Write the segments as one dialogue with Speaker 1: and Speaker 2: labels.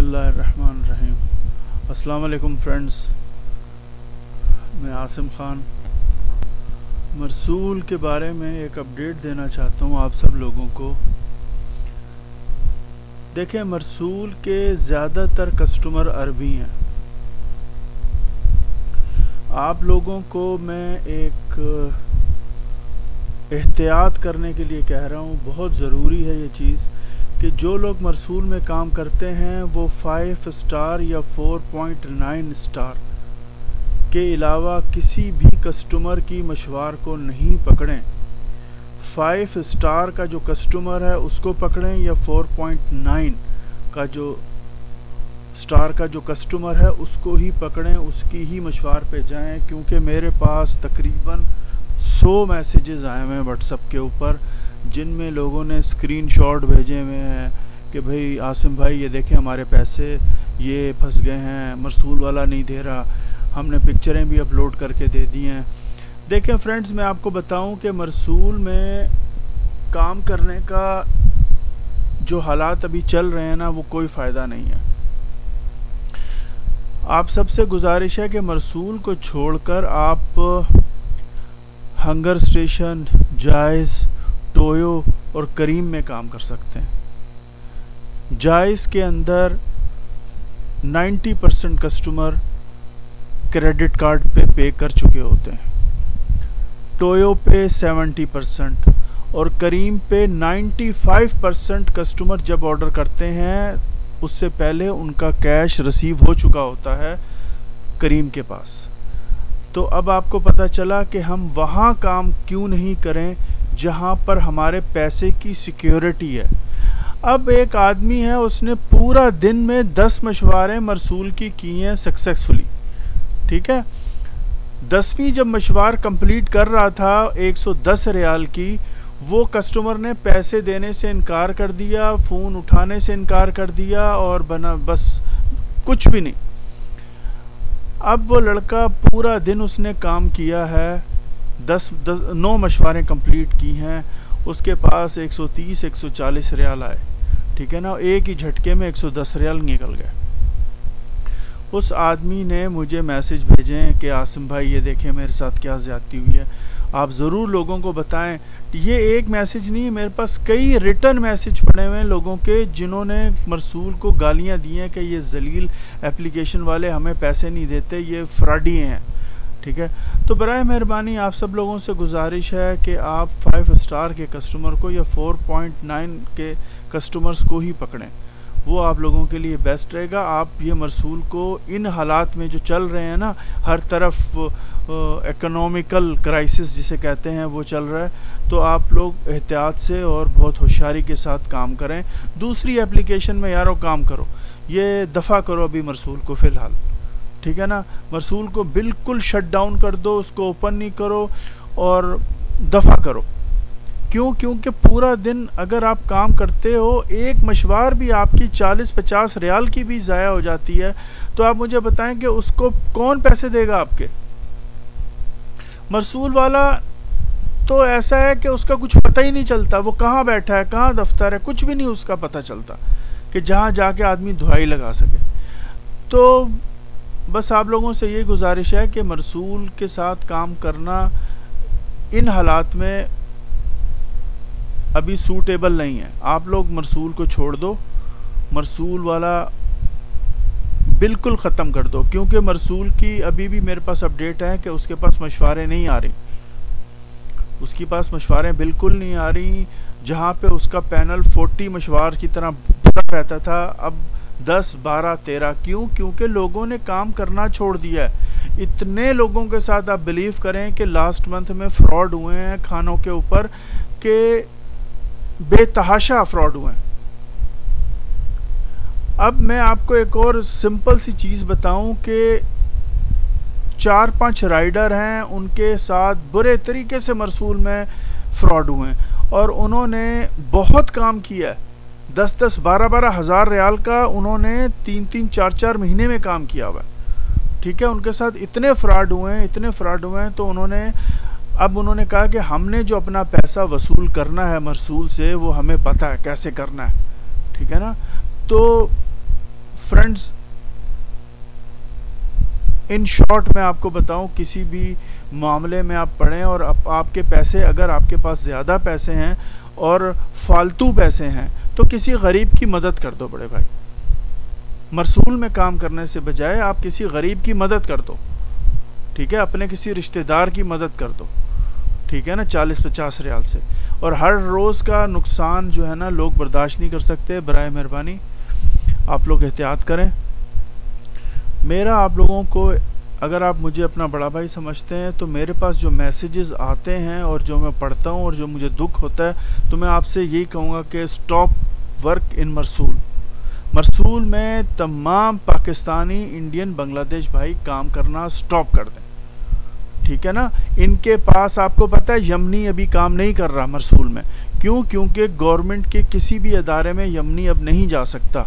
Speaker 1: बिस्मिल्लाहिर्रहमानिर्रहीम। अस्सलाम वालेकुम फ्रेंड्स, मैं आसिम ख़ान मरसूल के बारे में एक अपडेट देना चाहता हूँ आप सब लोगों को। देखें, मरसूल के ज़्यादातर कस्टमर अरबी हैं। आप लोगों को मैं एक एहतियात करने के लिए कह रहा हूँ, बहुत ज़रूरी है ये चीज़ कि जो लोग मरसूल में काम करते हैं वो 5 स्टार या 4.9 स्टार के अलावा किसी भी कस्टमर की मशवार को नहीं पकड़ें। 5 स्टार का जो कस्टमर है उसको पकड़ें या 4.9 का जो स्टार का जो कस्टमर है उसको ही पकड़ें, उसकी ही मशवार पे जाएं। क्योंकि मेरे पास तकरीबन 100 मैसेजेस आए हुए हैं व्हाट्सएप के ऊपर, जिनमें लोगों ने स्क्रीनशॉट भेजे हुए हैं कि भाई आसिम भाई ये देखें हमारे पैसे ये फंस गए हैं, मरसूल वाला नहीं दे रहा। हमने पिक्चरें भी अपलोड करके दे दी हैं। देखें फ्रेंड्स, मैं आपको बताऊं कि मरसूल में काम करने का जो हालात अभी चल रहे हैं ना, वो कोई फ़ायदा नहीं है। आप सबसे गुजारिश है कि मरसूल को छोड़कर आप हंगर स्टेशन, जायज़, टोयो और करीम में काम कर सकते हैं। जायज़ के अंदर 90% कस्टमर क्रेडिट कार्ड पे कर चुके होते हैं, टोयो पे 70% और करीम पे 95% कस्टमर जब ऑर्डर करते हैं उससे पहले उनका कैश रिसीव हो चुका होता है करीम के पास। तो अब आपको पता चला कि हम वहाँ काम क्यों नहीं करें जहाँ पर हमारे पैसे की सिक्योरिटी है। अब एक आदमी है, उसने पूरा दिन में 10 मशवारें मरसूल की हैं सक्सेसफुली, ठीक है। 10वीं जब मशवार कंप्लीट कर रहा था 110 रियाल की, वो कस्टमर ने पैसे देने से इनकार कर दिया, फ़ोन उठाने से इनकार कर दिया और बस कुछ भी नहीं। अब वो लड़का पूरा दिन उसने काम किया है, 9 मशवारें कंप्लीट की हैं, उसके पास 130-140 रियाल आए, ठीक है ना। एक ही झटके में 110 रियाल निकल गए। उस आदमी ने मुझे मैसेज भेजे कि आसिम भाई ये देखें मेरे साथ क्या ज़्यादती हुई है, आप ज़रूर लोगों को बताएं। ये एक मैसेज नहीं है, मेरे पास कई रिटर्न मैसेज पड़े हुए हैं लोगों के, जिन्होंने मरसूल को गालियां दी हैं कि ये जलील एप्लीकेशन वाले हमें पैसे नहीं देते, ये फ्रॉडी हैं, ठीक है। तो बराए मेहरबानी आप सब लोगों से गुजारिश है कि आप 5 स्टार के कस्टमर को या 4.9 के कस्टमर्स को ही पकड़ें, वो आप लोगों के लिए बेस्ट रहेगा। आप ये मरसूल को इन हालात में जो चल रहे हैं ना, हर तरफ इकोनॉमिकल क्राइसिस जिसे कहते हैं वो चल रहा है, तो आप लोग एहतियात से और बहुत होशियारी के साथ काम करें। दूसरी एप्लीकेशन में यारों काम करो, ये दफ़ा करो अभी मरसूल को फ़िलहाल, ठीक है ना। मरसूल को बिल्कुल शट डाउन कर दो, उसको ओपन नहीं करो और दफ़ा करो। क्यों? क्योंकि पूरा दिन अगर आप काम करते हो, एक मशवार भी आपकी 40-50 रियाल की भी ज़ाया हो जाती है, तो आप मुझे बताएं कि उसको कौन पैसे देगा आपके। मरसूल वाला तो ऐसा है कि उसका कुछ पता ही नहीं चलता, वो कहाँ बैठा है, कहाँ दफ्तर है, कुछ भी नहीं उसका पता चलता कि जहाँ जाके आदमी दुहाई लगा सके। तो बस आप लोगों से ये गुजारिश है कि मरसूल के साथ काम करना इन हालात में अभी सूटेबल नहीं है। आप लोग मरसूल को छोड़ दो, मरसूल वाला बिल्कुल ख़त्म कर दो। क्योंकि मरसूल की अभी भी मेरे पास अपडेट है कि उसके पास मशवारें नहीं आ रही, उसके पास मशवारें बिल्कुल नहीं आ रही। जहाँ पे उसका पैनल 40 मशवार की तरह भरा रहता था, अब 10, 12, 13। क्यों? क्योंकि लोगों ने काम करना छोड़ दिया है। इतने लोगों के साथ आप बिलीव करें कि लास्ट मंथ में फ्रॉड हुए हैं खानों के ऊपर, के बेतहाशा फ्रॉड हुए हैं। अब मैं आपको एक और सिंपल सी चीज़ बताऊं कि 4-5 राइडर हैं, उनके साथ बुरे तरीके से मरसूल में फ्रॉड हुए हैं और उन्होंने बहुत काम किया है। 10-10, 12-12 हज़ार रियाल का उन्होंने 3-3, 4-4 महीने में काम किया हुआ है, ठीक है। उनके साथ इतने फ्रॉड हुए हैं, इतने फ्रॉड हुए हैं, तो उन्होंने कहा कि हमने जो अपना पैसा वसूल करना है मरसूल से, वो हमें पता है कैसे करना है, ठीक है ना। तो फ्रेंड्स, इन शॉर्ट मैं आपको बताऊं, किसी भी मामले में आप पढ़ें और आपके पैसे, अगर आपके पास ज़्यादा पैसे हैं और फालतू पैसे हैं तो किसी गरीब की मदद कर दो बड़े भाई। मरसूल में काम करने से बजाय आप किसी गरीब की मदद कर दो, ठीक है, अपने किसी रिश्तेदार की मदद कर दो, ठीक है ना, 40-50 रियाल से। और हर रोज़ का नुकसान जो है ना लोग बर्दाश्त नहीं कर सकते। बराए मेहरबानी आप लोग एहतियात करें। मेरा आप लोगों को, अगर आप मुझे अपना बड़ा भाई समझते हैं तो मेरे पास जो मैसेजेस आते हैं और जो मैं पढ़ता हूं और जो मुझे दुख होता है, तो मैं आपसे यही कहूँगा कि स्टॉप वर्क इन मरसूल। मरसूल में तमाम पाकिस्तानी, इंडियन, बांग्लादेश भाई काम करना स्टॉप कर दें, ठीक है ना। इनके पास, आपको पता है, यमनी अभी काम नहीं कर रहा मरसूल में। क्यों? क्योंकि गवर्नमेंट के किसी भी अदारे में यमनी अब नहीं जा सकता,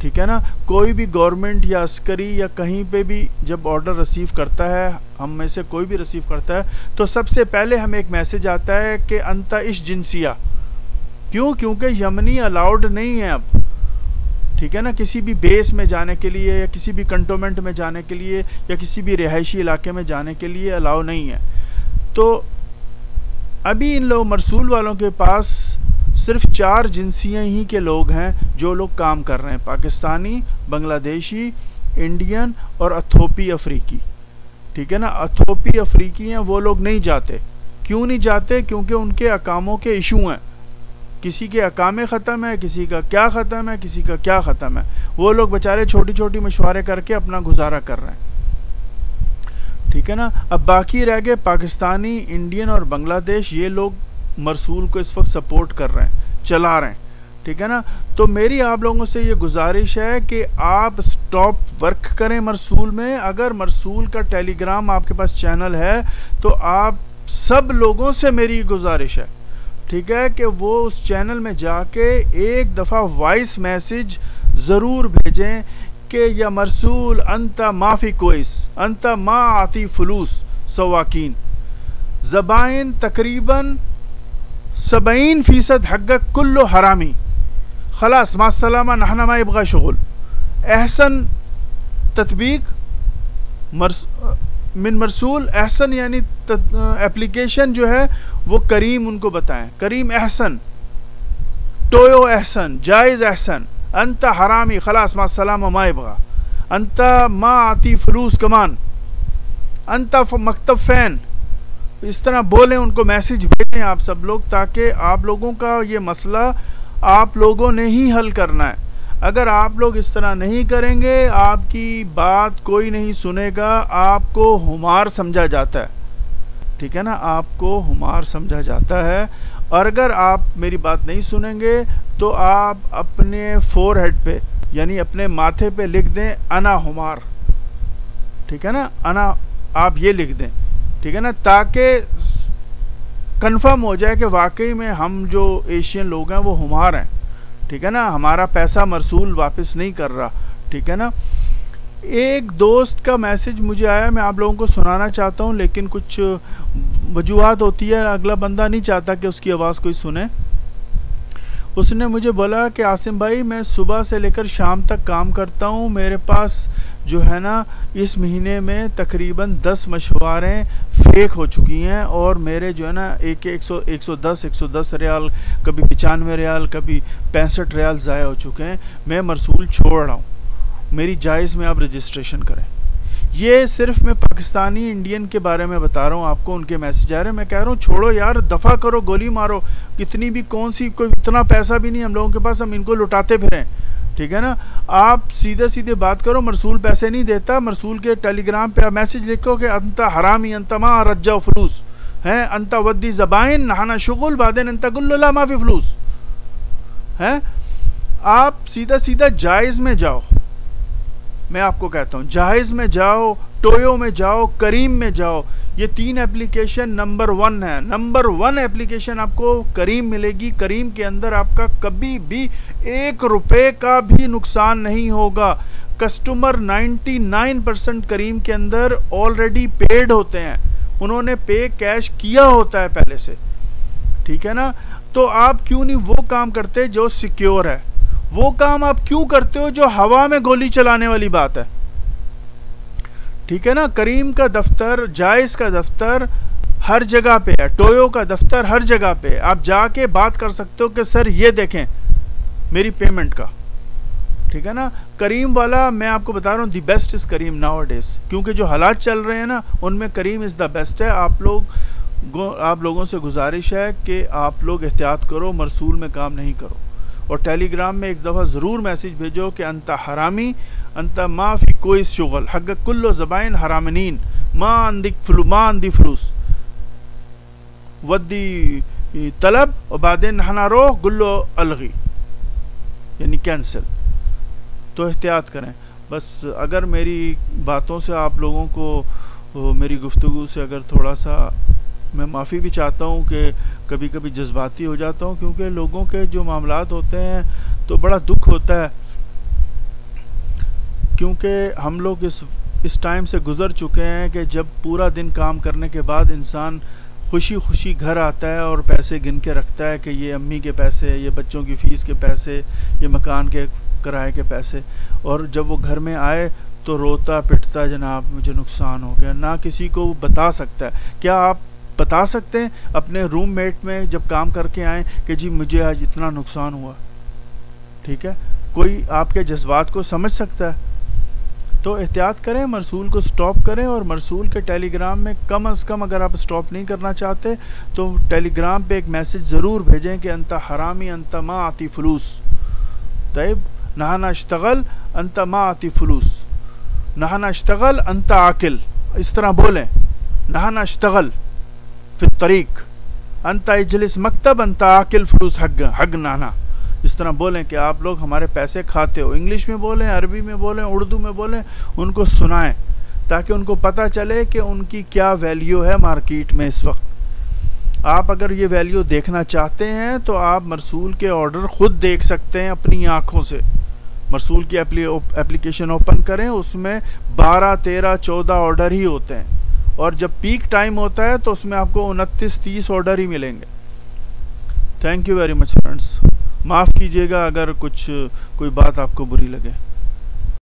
Speaker 1: ठीक है ना। कोई भी गवर्नमेंट या अस्करी या कहीं पे भी जब ऑर्डर रिसीव करता है, हम में से कोई भी रिसीव करता है, तो सबसे पहले हमें एक मैसेज आता है कि अंता इश जिनसिया। क्यों? क्योंकि यमनी अलाउड नहीं है अब, ठीक है ना, किसी भी बेस में जाने के लिए या किसी भी कंटोनमेंट में जाने के लिए या किसी भी रिहायशी इलाके में जाने के लिए अलाउ नहीं है। तो अभी इन लोग मरसूल वालों के पास सिर्फ 4 जिनसियाँ ही के लोग हैं जो लोग काम कर रहे हैं, पाकिस्तानी, बांग्लादेशी, इंडियन और अथोपी अफ्रीकी, ठीक है ना। अथोपी अफ्रीकी हैं, वो लोग नहीं जाते। क्यों नहीं जाते? क्योंकि उनके अकामों के इशू हैं। किसी के अकामे ख़त्म है, किसी का क्या ख़त्म है, किसी का क्या ख़त्म है। वो लोग बेचारे छोटी छोटी मशवरे करके अपना गुजारा कर रहे हैं, ठीक है ना। अब बाकी रह गए पाकिस्तानी, इंडियन और बांग्लादेश। ये लोग मरसूल को इस वक्त सपोर्ट कर रहे हैं, चला रहे हैं, ठीक है ना। तो मेरी आप लोगों से ये गुजारिश है कि आप स्टॉप वर्क करें मरसूल में। अगर मरसूल का टेलीग्राम आपके पास चैनल है तो आप सब लोगों से मेरी गुजारिश है, ठीक है, कि वो उस चैनल में जाके एक दफ़ा वॉइस मैसेज ज़रूर भेजें कि या मरसूल अंता माफ़ी कोइस, अंता मा आती फलूस सवाकीन, ज़बाइन तकरीबन 70% हक़ कुल्लो हरामी, खलास मास्सलामा नहना मा यबगा शुगुल। एहसन तत्बीक मिन मरसूल। एहसन यानी एप्लीकेशन जो है वो करीम उनको बताएं, करीम एहसन, टोयो एहसन, जायज़ एहसन, अंता हरामी, खलास मास्सलामा मा यबगा, अंता मा आती फलूस कमान, अंता मकतब फ़ैन। इस तरह बोलें, उनको मैसेज भेजें आप सब लोग, ताकि आप लोगों का ये मसला आप लोगों ने ही हल करना है। अगर आप लोग इस तरह नहीं करेंगे, आपकी बात कोई नहीं सुनेगा, आपको हुमार समझा जाता है, ठीक है ना, आपको हुमार समझा जाता है। और अगर आप मेरी बात नहीं सुनेंगे तो आप अपने फोरहेड पे, यानी अपने माथे पे लिख दें अना हुमार, ठीक है ना, अना आप ये लिख दें, ठीक है ना, ताकि कंफर्म हो जाए कि वाकई में हम जो एशियन लोग हैं वो हुमार हैं, ठीक है ना, हमारा पैसा मरसूल वापस नहीं कर रहा, ठीक है ना। एक दोस्त का मैसेज मुझे आया, मैं आप लोगों को सुनाना चाहता हूँ, लेकिन कुछ वजूहात होती है, अगला बंदा नहीं चाहता कि उसकी आवाज़ कोई सुने। उसने मुझे बोला कि आसिम भाई, मैं सुबह से लेकर शाम तक काम करता हूँ, मेरे पास जो है ना इस महीने में तकरीबन 10 मशवारें फेक हो चुकी हैं और मेरे जो है ना 110 रियाल, कभी 95 रियाल, कभी 65 रियाल ज़ाया हो चुके हैं। मैं मरसूल छोड़ रहा हूँ, मेरी जायज़ में आप रजिस्ट्रेशन करें। ये सिर्फ मैं पाकिस्तानी, इंडियन के बारे में बता रहा हूँ आपको, उनके मैसेज आ रहे हैं। मैं कह रहा हूँ छोड़ो यार, दफ़ा करो, गोली मारो, कितनी भी कौन सी, कोई इतना पैसा भी नहीं हम लोगों के पास, हम इनको लुटाते फिरें, ठीक है ना। आप सीधे सीधे बात करो, मरसूल पैसे नहीं देता। मरसूल के टेलीग्राम पे आप मैसेज लिखो कि अंता हरामी, अंता मा रज्जा फलूस हैं, अंता वद्दी ज़बाइन नहाना शुगुल बादेन अंता गुल्ला माफी फलूस हैं। आप सीधा सीधा जायज़ में जाओ, मैं आपको कहता हूँ जायज़ में जाओ, टोयो में जाओ, करीम में जाओ। ये 3 एप्लीकेशन नंबर 1 है। नंबर 1 एप्लीकेशन आपको करीम मिलेगी। करीम के अंदर आपका कभी भी 1 रुपए का भी नुकसान नहीं होगा। कस्टमर 99% करीम के अंदर ऑलरेडी पेड होते हैं, उन्होंने पे कैश किया होता है पहले से, ठीक है ना। तो आप क्यों नहीं वो काम करते जो सिक्योर है, वो काम आप क्यों करते हो जो हवा में गोली चलाने वाली बात है? ठीक है ना। करीम का दफ्तर, जायज का दफ्तर हर जगह पे है, टोयो का दफ्तर हर जगह पे है। आप जाके बात कर सकते हो कि सर ये देखें मेरी पेमेंट का, ठीक है ना। करीम वाला मैं आपको बता रहा हूँ, the best is Kareem nowadays, क्योंकि जो हालात चल रहे हैं ना उनमें करीम इज द बेस्ट है। आप लोगों से गुजारिश है कि आप लोग एहतियात करो, मरसूल में काम नहीं करो। और टेलीग्राम में एक दफ़ा ज़रूर मैसेज भेजो कि अंता हरामी अंता मा फी कोई शुगल हक कुल्लो ज़बाइन हरामनीन मा अंदी फलूस वद्दी तलब और बादेन नहना रो गुल्लो अलगी, यानी कैंसिल। तो एहतियात करें बस। अगर मेरी बातों से आप लोगों को, मेरी गुफ्तगू से अगर थोड़ा सा, मैं माफ़ी भी चाहता हूँ कि कभी कभी जज्बाती हो जाता हूँ, क्योंकि लोगों के जो मामलात होते हैं तो बड़ा दुख होता है, क्योंकि हम लोग इस टाइम से गुज़र चुके हैं कि जब पूरा दिन काम करने के बाद इंसान खुशी खुशी घर आता है और पैसे गिन के रखता है कि ये अम्मी के पैसे, ये बच्चों की फ़ीस के पैसे, ये मकान के किराए के पैसे, और जब वो घर में आए तो रोता पिटता, जनाब मुझे नुकसान हो गया। ना किसी को बता सकता है। क्या आप बता सकते हैं अपने रूममेट में जब काम करके आए कि जी मुझे आज इतना नुकसान हुआ? ठीक है, कोई आपके जज्बात को समझ सकता है? तो एहतियात करें, मरसूल को स्टॉप करें। और मरसूल के टेलीग्राम में कम अज़ कम, अगर आप स्टॉप नहीं करना चाहते तो टेलीग्राम पे एक मैसेज ज़रूर भेजें कि अंता हरामी अंता मा आती फलूस, तैब नहाना इश्तगल अंता मा आती फलूस, नहाना इश्तगल अंता आकिल, इस तरह बोलें। नहाना इश्तगल फिर तरीक अंता इजलिस मकतब अंता आकिल फलूस हग नाना, इस तरह बोलें कि आप लोग हमारे पैसे खाते हो। इंग्लिश में बोलें, अरबी में बोलें, उर्दू में बोलें, उनको सुनाएं ताकि उनको पता चले कि उनकी क्या वैल्यू है मार्केट में इस वक्त। आप अगर ये वैल्यू देखना चाहते हैं तो आप मरसूल के ऑर्डर खुद देख सकते हैं अपनी आँखों से। मरसूल की एप्लीकेशन ओपन करें, उसमें 12, 13, 14 ऑर्डर ही होते हैं, और जब पीक टाइम होता है तो उसमें आपको 29, 30 ऑर्डर ही मिलेंगे। Thank you very much friends. माफ़ कीजिएगा अगर कोई बात आपको बुरी लगे।